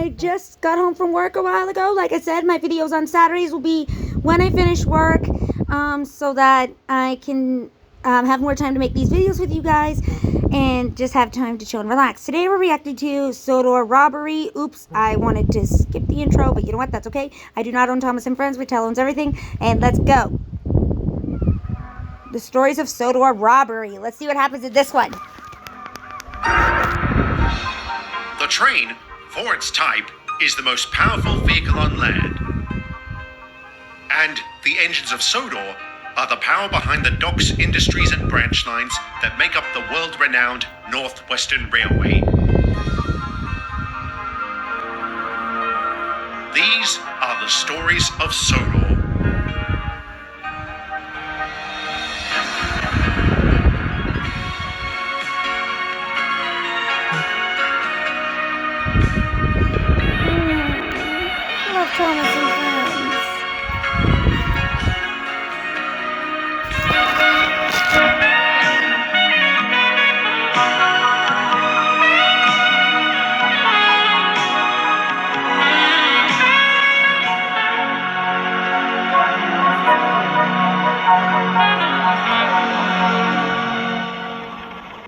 I just got home from work a while ago. Like I said, my videos on Saturdays will be when I finish work, so that I can have more time to make these videos with you guys and just have time to chill and relax. Today we're reacting to Sodor Robbery. Oops, I wanted to skip the intro, but you know what? That's okay. I do not own Thomas and Friends. Mattel owns everything. And let's go. The stories of Sodor Robbery. Let's see what happens in this one. The train, for its type, is the most powerful vehicle on land. And the engines of Sodor are the power behind the docks, industries and branch lines that make up the world-renowned Northwestern Railway. These are the stories of Sodor. Thomas and Friends.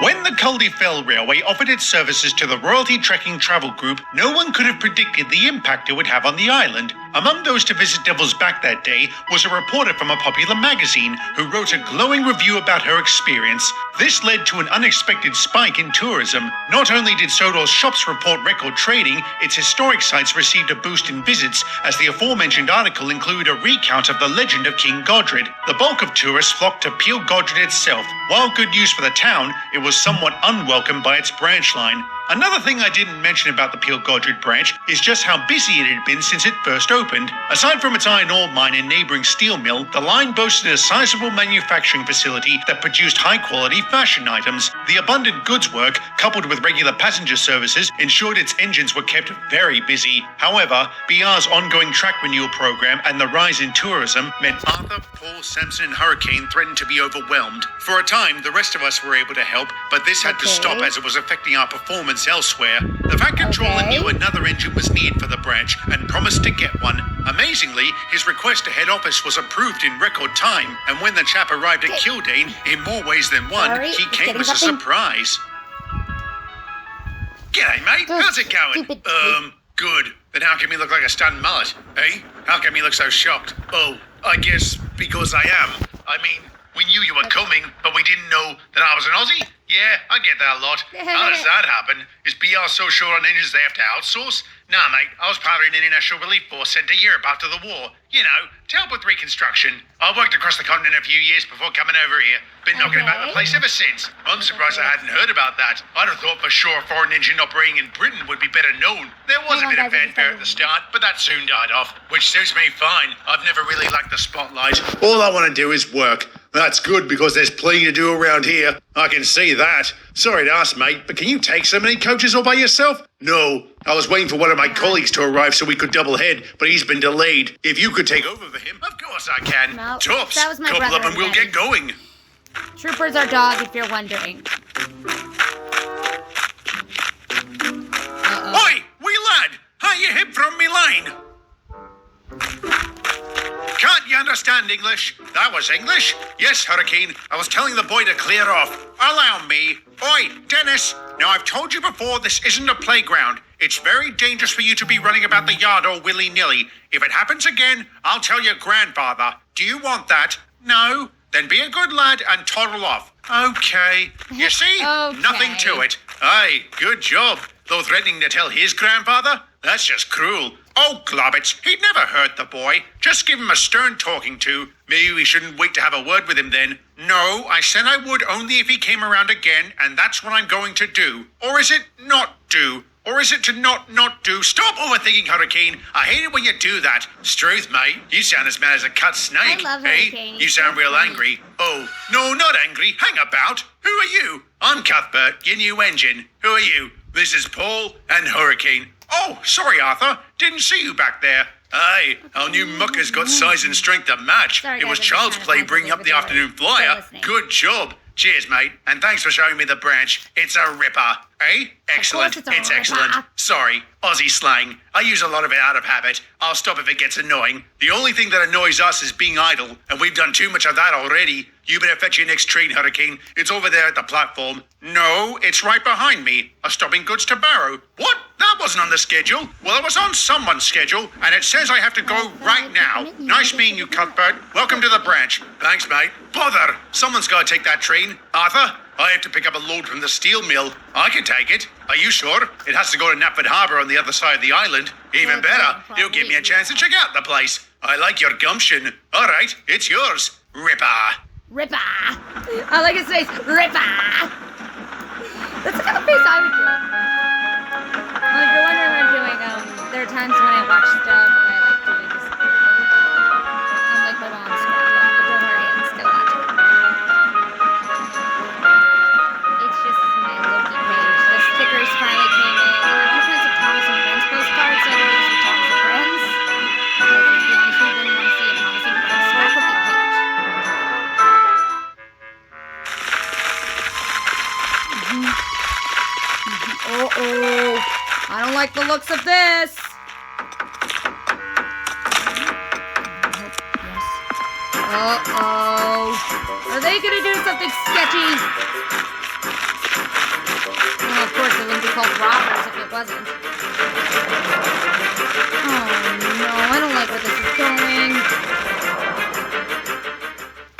When the Culdee-Fell Railway offered its services to the Royalty Trekking Travel Group, no one could have predicted the impact it would have on the island. Among those to visit Devil's Back that day was a reporter from a popular magazine who wrote a glowing review about her experience. This led to an unexpected spike in tourism. Not only did Sodor's shops report record trading, its historic sites received a boost in visits, as the aforementioned article included a recount of the legend of King Godred. The bulk of tourists flocked to Peel Godred itself. While good news for the town, it was somewhat unwelcome by its branch line. Another thing I didn't mention about the Peel Godred branch is just how busy it had been since it first opened. Aside from its iron ore mine and neighbouring steel mill, the line boasted a sizable manufacturing facility that produced high-quality fashion items. The abundant goods work, coupled with regular passenger services, ensured its engines were kept very busy. However, BR's ongoing track renewal program and the rise in tourism meant Arthur, Paul, Samson and Hurricane threatened to be overwhelmed. For a time, the rest of us were able to help, but this had to stop as it was affecting our performance elsewhere. The Van Controller knew another engine was needed for the branch and promised to get one. Amazingly, his request to head office was approved in record time, and when the chap arrived at Kildane, in more ways than one, he came as a surprise. G'day, mate. How's it going? Good. Then how come you look like a stunned mullet, eh? How come you look so shocked? Oh, I guess because I am. I mean, we knew you were coming, but we didn't know that I was an Aussie? Yeah, I get that a lot. How does that happen? Is BR so short on engines they have to outsource? Nah, mate, I was part of an international relief force sent to Europe after the war. You know, to help with reconstruction. I worked across the continent a few years before coming over here. Been knocking about the place ever since. I'm surprised I hadn't heard about that. I'd have thought for sure a foreign engine operating in Britain would be better known. There was a bit of fanfare at the start, but that soon died off, which suits me fine. I've never really liked the spotlight. All I want to do is work. That's good because there's plenty to do around here. I can see that. Sorry to ask, mate, but can you take so many coaches all by yourself? No. I was waiting for one of my colleagues to arrive so we could double head, but he's been delayed. If you could take over for him, of course I can. No, Tops, that was my couple brother up and we'll again. get going. Trooper's our dog, if you're wondering. Oi, wee lad, how you hip from me line? Can't you understand English? That was English? Yes, Hurricane. I was telling the boy to clear off. Allow me. Oi, Dennis. Now, I've told you before, this isn't a playground. It's very dangerous for you to be running about the yard all willy-nilly. If it happens again, I'll tell your grandfather. Do you want that? No? Then be a good lad and toddle off. Okay. You see? Nothing to it. Aye, good job. Though threatening to tell his grandfather? That's just cruel. Oh, Globbits, he'd never hurt the boy. Just give him a stern talking to. Maybe we shouldn't wait to have a word with him then. No, I said I would only if he came around again, and that's what I'm going to do. Or is it not do? Or is it to not do? Stop overthinking, Hurricane. I hate it when you do that. Struth, mate. You sound as mad as a cut snake. I love eh? Hurricane. You sound real angry. Oh, no, not angry. Hang about. Who are you? I'm Cuthbert, your new engine. Who are you? This is Paul and Hurricane. Oh, sorry, Arthur. Didn't see you back there. Aye, our new mucker's got size and strength to match. Sorry, it was guys, I'm child's just play trying to bringing find up the the afternoon video. flyer. Still listening. Good job. Cheers, mate, and thanks for showing me the branch. It's a ripper, eh? Excellent. Of course it's a excellent. ripper. Sorry, Aussie slang. I use a lot of it out of habit. I'll stop if it gets annoying. The only thing that annoys us is being idle, and we've done too much of that already. You better fetch your next train, Hurricane. It's over there at the platform. No, it's right behind me. A stopping goods to Barrow. What? That wasn't on the schedule. Well, it was on someone's schedule, and it says I have to go right now. Nice meeting you, Cuthbert. Welcome to the branch. Thanks, mate. Bother! Someone's got to take that train. Arthur, I have to pick up a load from the steel mill. I can take it. Are you sure? It has to go to Knapford Harbour on the other side of the island. Even better, it'll give me a chance to check out the place. I like your gumption. All right, it's yours. Ripper. Ripper! I like his face. Ripper! That's the kind of face I would do. Well, if you're wondering what I'm doing, there are times when I watch stuff and I like doing this. I'm like my mom's scrapbook, but don't worry, I'm still watching. It's just my Loki page. The stickers finally came in. I'm just some Thomas and Friends postcards, so I can do some Thomas and Friends. Because to be honest, we didn't want to see a Thomas and Friends scrapbooking page. Uh-oh. I don't like the looks of this. Uh-oh. Are they going to do something sketchy? Well, of course, it wouldn't be called robbers if it wasn't. Oh, no. I don't like where this is going.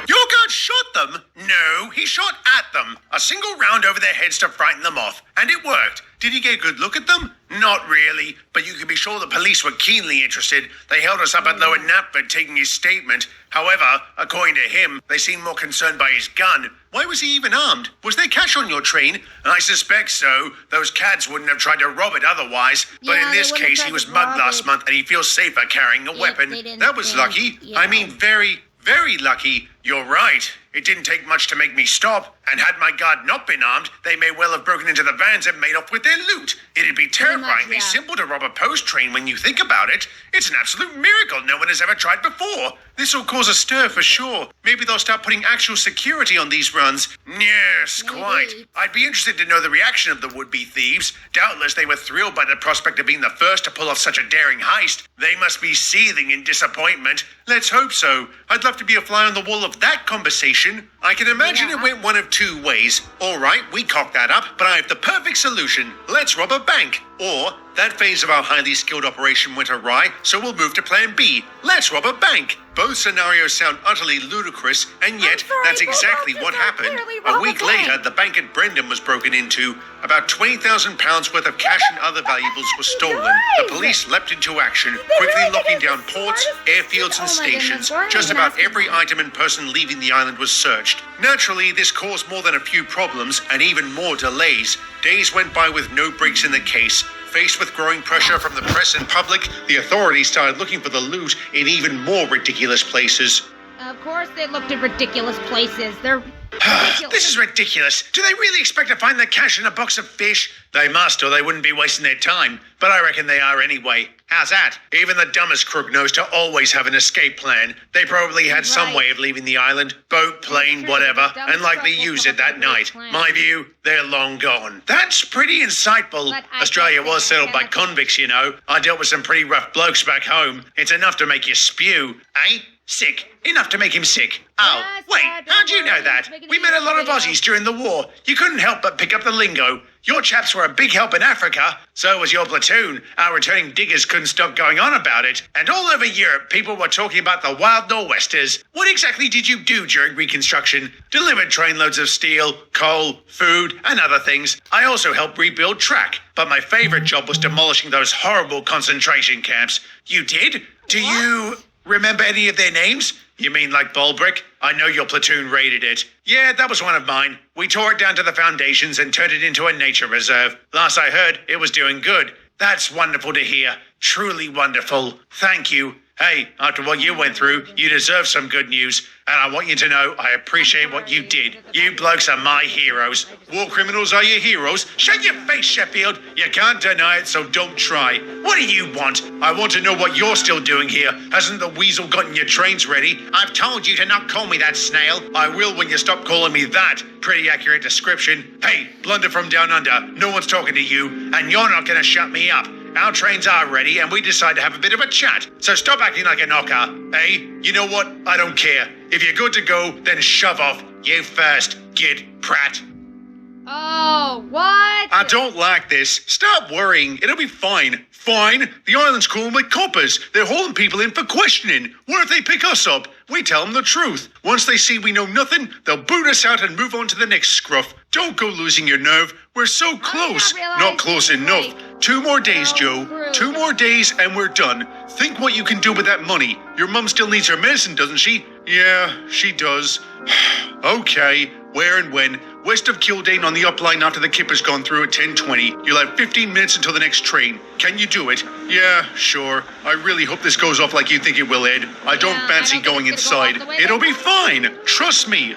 Your guard shot them? No, he shot at them. A single round over their heads to frighten them off. And it worked. Did he get a good look at them? Not really, but you can be sure the police were keenly interested. They held us up at Lower Knapford taking his statement. However, according to him, they seemed more concerned by his gun. Why was he even armed? Was there cash on your train? I suspect so. Those cads wouldn't have tried to rob it otherwise. But Yeah, in they this wouldn't have case, tried he was to mugged rob last it. month and he feels safer carrying a weapon. they didn't- That was lucky. yeah. I mean, very, very lucky. You're right. It didn't take much to make me stop. And had my guard not been armed, they may well have broken into the vans and made off with their loot. It'd be terrifyingly yeah. simple to rob a post train when you think about it. It's an absolute miracle no one has ever tried before. This will cause a stir for sure. Maybe they'll start putting actual security on these runs. Yes, quite. Maybe. I'd be interested to know the reaction of the would-be thieves. Doubtless they were thrilled by the prospect of being the first to pull off such a daring heist. They must be seething in disappointment. Let's hope so. I'd love to be a fly on the wall of that conversation. I can imagine Yeah. it went one of two ways. All right, we cocked that up, but I have the perfect solution. Let's rob a bank. Or, that phase of our highly skilled operation went awry, so we'll move to plan B. Let's rob a bank. Both scenarios sound utterly ludicrous, and yet sorry, that's both exactly options what are happened. clearly A rob week a bank. later, the bank at Brendan was broken into. About £20,000 worth of cash and other valuables were stolen. The Nice. police leapt into action, They quickly really locking did it down the ports, smartest- airfields, and Oh my goodness, stations. Brian Just even about asked me every that. item and person leaving the island was searched. Naturally, this caused more than a few problems and even more delays. Days went by with no breaks in the case. Faced with growing pressure from the press and public, the authorities started looking for the loot in even more ridiculous places. Of course they looked at ridiculous places. They're ridiculous. This is ridiculous. Do they really expect to find the cash in a box of fish? They must, or they wouldn't be wasting their time. But I reckon they are anyway. How's that? Even the dumbest crook knows to always have an escape plan. They probably had some Right. way of leaving the island. Boat, plane, true, whatever. the dumbest And likely crook will use come it up that with a great night. plan. My view, they're long gone. That's pretty insightful. But I Australia don't was think settled by they're gonna- convicts, you know. I dealt with some pretty rough blokes back home. It's enough to make you spew. Eh? Sick. Enough to make him sick. Oh, Yes, wait, Dad, how'd you don't know worry. that? Just making We a met a lot of video. Aussies during the war. You couldn't help but pick up the lingo. Your chaps were a big help in Africa. So was your platoon. Our returning diggers couldn't stop going on about it. And all over Europe, people were talking about the wild Nor'westers. What exactly did you do during Reconstruction? Delivered trainloads of steel, coal, food, and other things. I also helped rebuild track. But my favorite job was demolishing those horrible concentration camps. You did? Do you remember any of their names? You mean like Bulbrick? I know your platoon raided it. Yeah, that was one of mine. We tore it down to the foundations and turned it into a nature reserve. Last I heard, it was doing good. That's wonderful to hear. Truly wonderful. Thank you. Hey, after what you went through, you deserve some good news. And I want you to know I appreciate what you did. You blokes are my heroes. War criminals are your heroes? Shut your face, Sheffield. You can't deny it, so don't try. What do you want? I want to know what you're still doing here. Hasn't the weasel gotten your trains ready? I've told you to not call me that, snail. I will when you stop calling me that. Pretty accurate description. Hey, blunder from down under. No one's talking to you, and you're not gonna shut me up. Our trains are ready, and we decide to have a bit of a chat. So stop acting like a knocker, eh? You know what? I don't care. If you're good to go, then shove off. You first, Gid Pratt. Oh, what? I don't like this. Stop worrying. It'll be fine. Fine? The island's crawling with coppers. They're hauling people in for questioning. What if they pick us up? We tell them the truth. Once they see we know nothing, they'll boot us out and move on to the next scruff. Don't go losing your nerve. We're so close. Not close enough. 2 more days, Joe. 2 more days and we're done. Think what you can do with that money. Your mum still needs her medicine, doesn't she? Yeah, she does. Okay, where and when? West of Kildane on the upline after the kipper's gone through at 10:20. You'll have 15 minutes until the next train. Can you do it? Yeah, sure. I really hope this goes off like you think it will, Ed. I don't fancy going inside. It'll be fine. Trust me.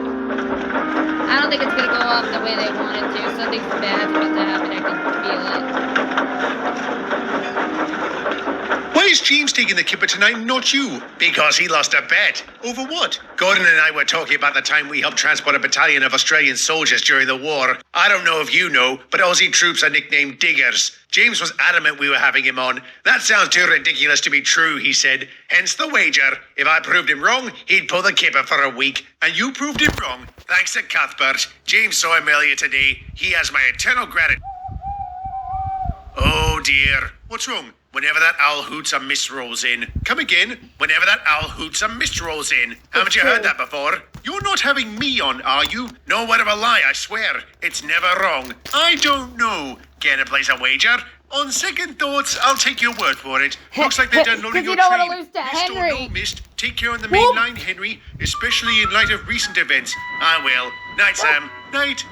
I don't think it's gonna go off the way they want it to. Something bad's about to happen. I can feel it. Why is James taking the kipper tonight and not you? Because he lost a bet. Over what? Gordon and I were talking about the time we helped transport a battalion of Australian soldiers during the war. I don't know if you know, but Aussie troops are nicknamed diggers. James was adamant we were having him on. That sounds too ridiculous to be true, he said. Hence the wager. If I proved him wrong, he'd pull the kipper for a week. And you proved him wrong. Thanks to Cuthbert. James saw him earlier today. He has my eternal gratitude. Oh dear. What's wrong? Whenever that owl hoots, a mist rolls in. Come again? Whenever that owl hoots, a mist rolls in. Haven't you heard that before? You're not having me on, are you? No word of a lie, I swear. It's never wrong. I don't know. Care to place a wager? On second thoughts, I'll take your word for it. Looks like they're done loading your train. Because you don't want to lose to Mist or Henry. no mist, take care on the main line, Henry, especially in light of recent events. I will. Night, Sam. Night.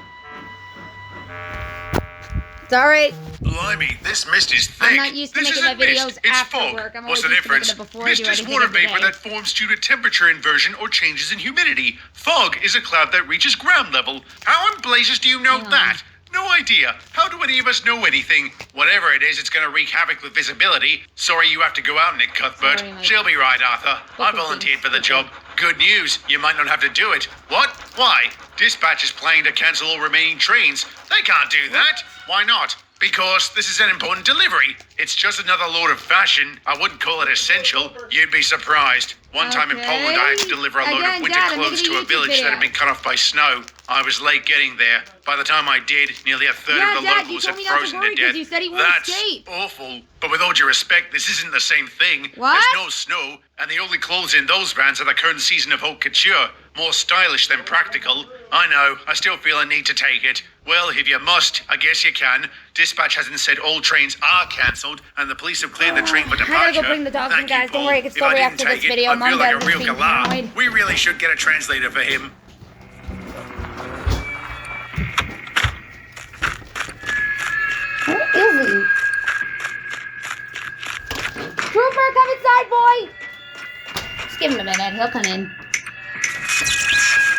It's alright. Blimey, this mist is thick. I'm not used to this making my isn't mist, videos it's after fog. work. I'm What's always the used to making difference? them before I Mist do is anything water of the vapor day. that forms due to temperature inversion or changes in humidity. Fog is a cloud that reaches ground level. How in blazes do you know that? No idea. How do any of us know anything? Whatever it is, it's going to wreak havoc with visibility. Sorry you have to go out, Nick Cuthbert. Sorry, Mike. She'll be right, Arthur. I volunteered for the job. Good news, you might not have to do it. What? Why? Dispatch is planning to cancel all remaining trains. They can't do that. Why not? Because this is an important delivery. It's just another load of fashion. I wouldn't call it essential. You'd be surprised. One time in Poland, I had to deliver a load Again, of winter Dad, I'm clothes making to a a YouTube village that had video. been cut off by snow. I was late getting there. By the time I did, nearly a third Yeah, of the Dad, you locals told had me not to frozen worry to 'cause death. you said he won't That's escape. awful. But with all due respect, this isn't the same thing. What? There's no snow, and the only clothes in those vans are the current season of haute couture. More stylish than practical. I know, I still feel a need to take it. Well, if you must, I guess you can. Dispatch hasn't said all trains are cancelled, and the police have cleared the train for I gotta departure. go bring the dogs in, Thank you, guys. Don't Paul. worry, I can If still I react didn't to this take it, video. I'd Mom feel like does a real being galah. paranoid. We really should get a translator for him. Where is he? Trooper, come inside, boy! Just give him a minute. He'll come in.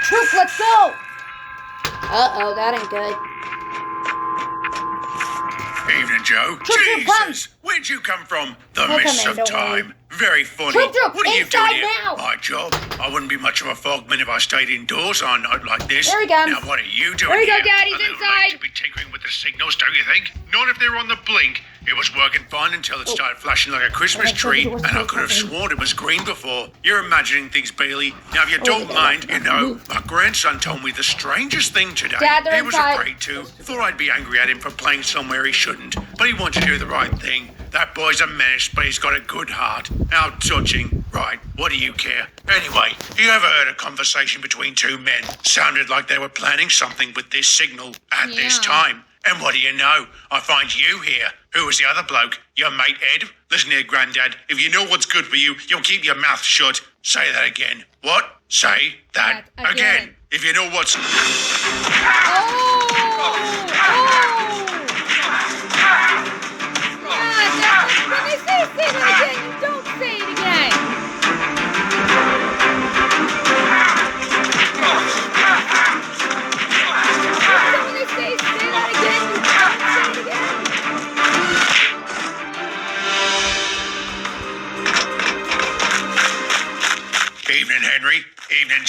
Troop, let's go! Uh-oh, that ain't good. Evening, Joe. Troop, come. Jesus! Where'd you come from? The He'll come mists in, of don't worry. time. Very funny. Troop, What are you inside doing here? now. My job? I wouldn't be much of a fogman if I stayed indoors on a night like this. There he comes. Now, what are you doing There you go, here? Dad, he's A little inside. late to be tinkering with the signals, don't you think? Not if they're on the blink. It was working fine until it started flashing like a Christmas Okay, tree, so and it I was could have working. sworn it was green before. You're imagining things, Bailey. Now, if you don't okay. mind, you know, my grandson told me the strangest thing today. Dad, they're He was inside. afraid to. Thought I'd be angry at him for playing somewhere he shouldn't, but he wanted to do the right thing. That boy's a menace, but he's got a good heart. How touching. Right, what do you care? Anyway, you ever heard a conversation between two men? Sounded like they were planning something with this signal at this Yeah. time. And what do you know? I find you here. Who was the other bloke? Your mate Ed? Listen here, Grandad. If you know what's good for you, you'll keep your mouth shut. Say that again. What? Say that That again. If you know what's... Oh!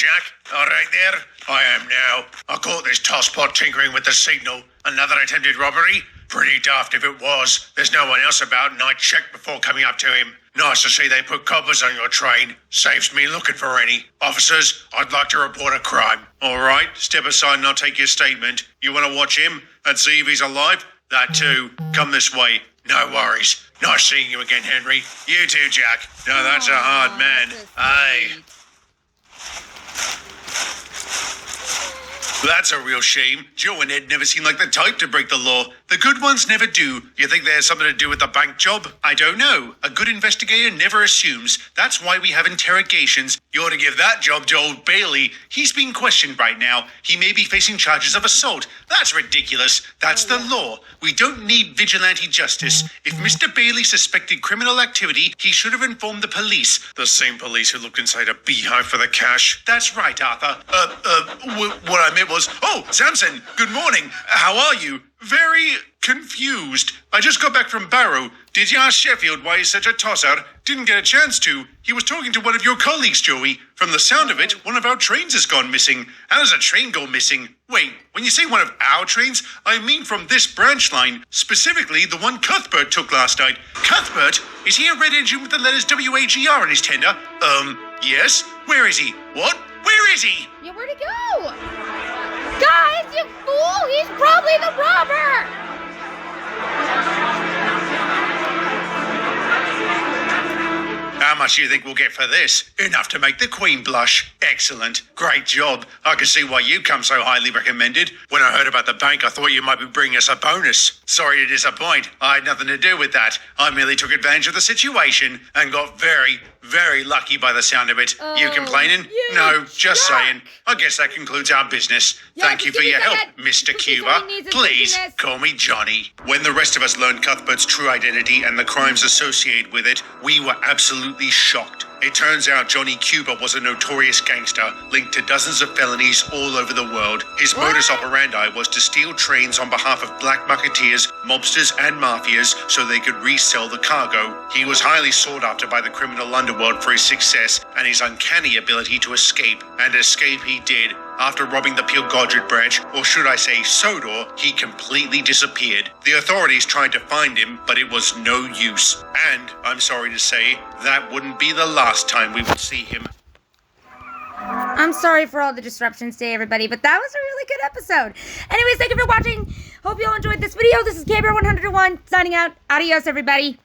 Jack? All right there? I am now. I caught this tosspot tinkering with the signal. Another attempted robbery? Pretty daft if it was. There's no one else about and I checked before coming up to him. Nice to see they put coppers on your train. Saves me looking for any. Officers, I'd like to report a crime. All right, step aside and I'll take your statement. You want to watch him and see if he's alive? That too. Come this way. No worries. Nice seeing you again, Henry. You too, Jack. No, that's a hard man. Aye. That's a real shame. Joe and Ed never seem like the type to break the law. The good ones never do. You think they have something to do with the bank job? I don't know. A good investigator never assumes. That's why we have interrogations. You ought to give that job to old Bailey. He's being questioned right now. He may be facing charges of assault. That's ridiculous. That's the law. We don't need vigilante justice. If Mr. Bailey suspected criminal activity, he should have informed the police. The same police who looked inside a beehive for the cash. That's right, Arthur. What I meant was, oh, Samson, good morning. How are you? Very confused. I just got back from Barrow. Did you ask Sheffield why he's such a tosser? Didn't get a chance to. He was talking to one of your colleagues, Joey. From the sound of it, one of our trains has gone missing. How does a train go missing? Wait, when you say one of our trains, I mean from this branch line. Specifically, the one Cuthbert took last night. Cuthbert? Is he a red engine with the letters WAGR on his tender? Yes. Where is he? What? Where is he? Yeah, where'd he go? Guys, you fool! He's probably the robber! How much do you think we'll get for this? Enough to make the Queen blush. Excellent. Great job. I can see why you come so highly recommended. When I heard about the bank, I thought you might be bringing us a bonus. Sorry to disappoint. I had nothing to do with that. I merely took advantage of the situation and got very, very lucky by the sound of it. You complaining? No, just saying. I guess that concludes our business. Thank you for your help, Mr. Cuba. Please call me Johnny. When the rest of us learned Cuthbert's true identity and the crimes associated with it, we were absolutely shocked. It turns out Johnny Cuba was a notorious gangster linked to dozens of felonies all over the world. His modus operandi was to steal trains on behalf of black marketeers, mobsters, and mafias so they could resell the cargo. He was highly sought after by the criminal underworld for his success and his uncanny ability to escape. And escape he did. After robbing the Pilgodred branch, or should I say Sodor, he completely disappeared. The authorities tried to find him, but it was no use. And, I'm sorry to say, that wouldn't be the last time we would see him. I'm sorry for all the disruptions today, everybody, but that was a really good episode. Anyways, thank you for watching. Hope you all enjoyed this video. This is Gabriel101 signing out. Adios, everybody.